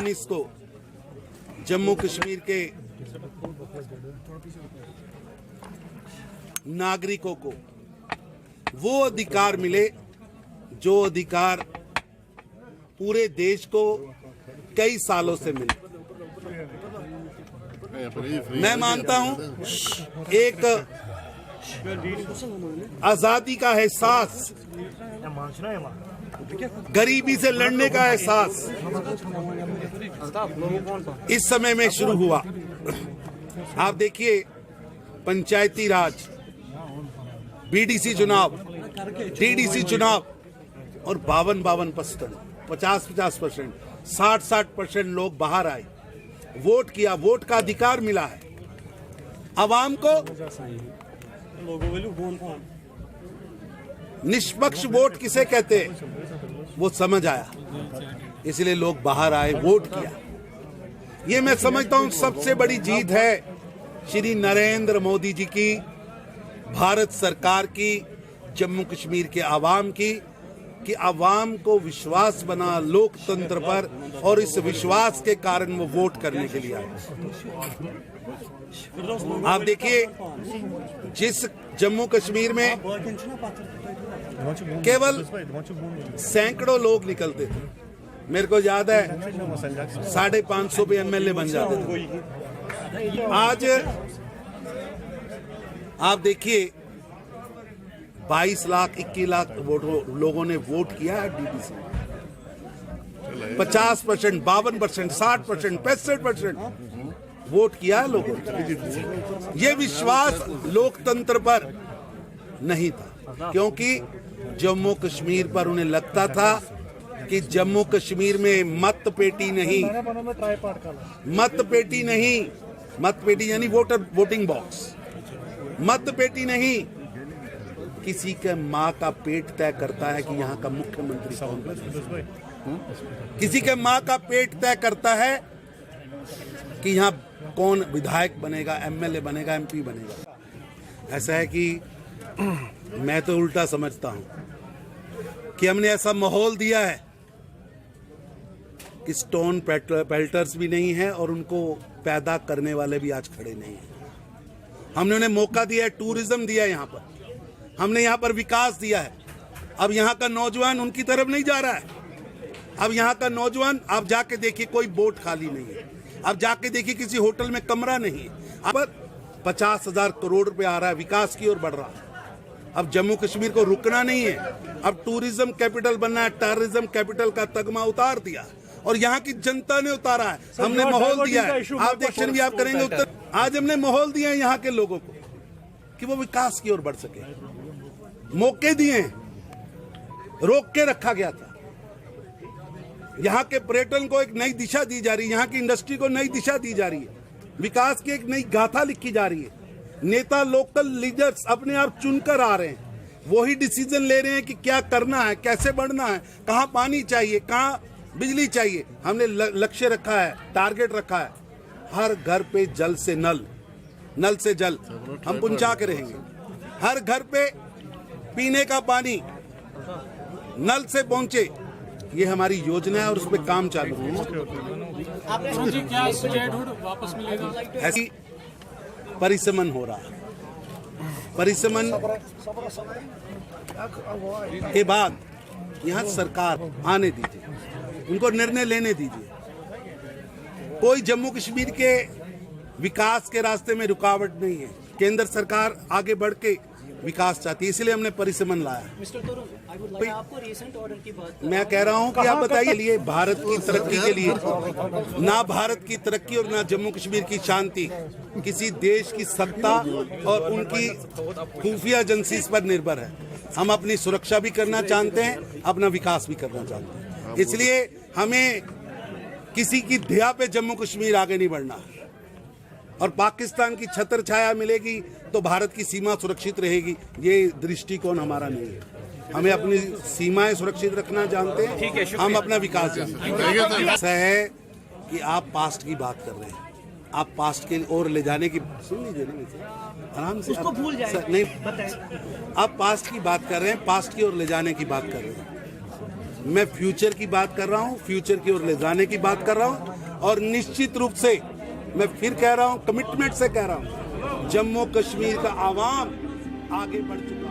2019 को जम्मू कश्मीर के नागरिकों को वो अधिकार मिले जो अधिकार पूरे देश को कई सालों से मिले। मैं मानता हूं एक आजादी का एहसास, गरीबी से लड़ने का एहसास इस समय में शुरू हुआ। आप देखिए पंचायती राज, बीडीसी चुनाव, डीडीसी चुनाव और 52% 50% 60% लोग बाहर आए, वोट किया, वोट का अधिकार मिला है आवाम को। निष्पक्ष वोट किसे कहते हैं वो समझ आया, इसलिए लोग बाहर आए, वोट किया। ये मैं समझता हूं सबसे बड़ी जीत है श्री नरेंद्र मोदी जी की, भारत सरकार की, जम्मू कश्मीर के आवाम की, कि आवाम को विश्वास बना लोकतंत्र पर और इस विश्वास के कारण वो वोट करने के लिए आए। आप देखिए जिस जम्मू कश्मीर में केवल सैकड़ों लोग निकलते थे, मेरे को याद है 550 पे एमएलए बन जाते थे। आज आप देखिए 22 लाख 21 लाख लोगों ने वोट किया है डीडीसी। 50% 52% 60% 65% वोट किया है लोगों ने। ये विश्वास लोकतंत्र पर नहीं था, क्योंकि जम्मू कश्मीर पर उन्हें लगता था कि जम्मू कश्मीर में मत पेटी नहीं, मत पेटी यानी वोटिंग बॉक्स, मत पेटी नहीं, किसी के माँ का पेट तय करता है कि यहाँ का मुख्यमंत्री कौन बनेगा। किसी के माँ का पेट तय करता है कि यहाँ कौन विधायक बनेगा, एमएलए बनेगा, एमपी बनेगा। ऐसा है कि मैं तो उल्टा समझता हूँ कि हमने ऐसा माहौल दिया है कि स्टोन पेल्टर्स भी नहीं है और उनको पैदा करने वाले भी आज खड़े नहीं हैं। हमने उन्हें मौका दिया है, टूरिज्म दिया है, यहाँ पर हमने यहाँ पर विकास दिया है। अब यहाँ का नौजवान उनकी तरफ नहीं जा रहा है। अब यहाँ का नौजवान, आप जाके देखिए कोई बोट खाली नहीं है, अब जाके देखिए किसी होटल में कमरा नहीं है। अब 50,000 करोड़ रुपए आ रहा है, विकास की ओर बढ़ रहा है। अब जम्मू कश्मीर को रुकना नहीं है, अब टूरिज्म कैपिटल बनना है। टेररिज्म कैपिटल का तगमा उतार दिया और यहाँ की जनता ने उतारा है। हमने माहौल दिया है, आप देखशन भी आप करेंगे उत्तर। आज हमने माहौल दिया है यहाँ के लोगों को कि वो विकास की ओर बढ़ सके। मौके दिए, रोक के रखा गया था। यहाँ के पर्यटन को एक नई दिशा दी जा रही है, यहाँ की इंडस्ट्री को नई दिशा दी जा रही है, विकास की एक नई गाथा लिखी जा रही है। नेता, लोकल लीडर्स अपने आप चुनकर आ रहे हैं, वही डिसीजन ले रहे हैं कि क्या करना है, कैसे बढ़ना है, कहाँ पानी चाहिए, कहाँ बिजली चाहिए। हमने लक्ष्य रखा है, टारगेट रखा है, हर घर पे जल से नल, नल से जल हम पहुंचा के रहेंगे। हर घर पे पीने का पानी नल से पहुंचे, ये हमारी योजना है और उस पर काम चालू है। क्या स्टेटहुड वापस मिलेगा? ऐसी परिसमन हो रहा है। परिसमन के बाद यहाँ सरकार आने दीजिए, उनको निर्णय लेने दीजिए। कोई जम्मू कश्मीर के विकास के रास्ते में रुकावट नहीं है। केंद्र सरकार आगे बढ़ के विकास चाहती है, इसलिए हमने परिसमन लाया। मैं कह रहा हूं कि आप बताइए लिए भारत की तरक्की के लिए, ना भारत की तरक्की और ना जम्मू कश्मीर की शांति किसी देश की सत्ता और उनकी खुफिया एजेंसीज पर निर्भर है। हम अपनी सुरक्षा भी करना चाहते हैं, अपना विकास भी करना चाहते हैं। इसलिए हमें किसी की ध्या पे जम्मू कश्मीर आगे नहीं बढ़ना। और पाकिस्तान की छत्र छाया मिलेगी तो भारत की सीमा सुरक्षित रहेगी, ये दृष्टिकोण हमारा नहीं है। हमें अपनी सीमाएं सुरक्षित रखना जानते हैं, हम अपना विकास जानते हैं। ऐसा है कि आप पास्ट की बात कर रहे हैं, आप पास्ट के ओर ले जाने की, सुन लीजिए ना आराम से, उसको भूल जाए नहीं बताएं। आप पास्ट की बात कर रहे हैं, पास्ट की ओर ले जाने की बात कर रहे हैं। मैं फ्यूचर की बात कर रहा हूँ, फ्यूचर की ओर ले जाने की बात कर रहा हूँ। और निश्चित रूप से मैं फिर कह रहा हूं, कमिटमेंट से कह रहा हूं, जम्मू कश्मीर का आवाम आगे बढ़ चुका है।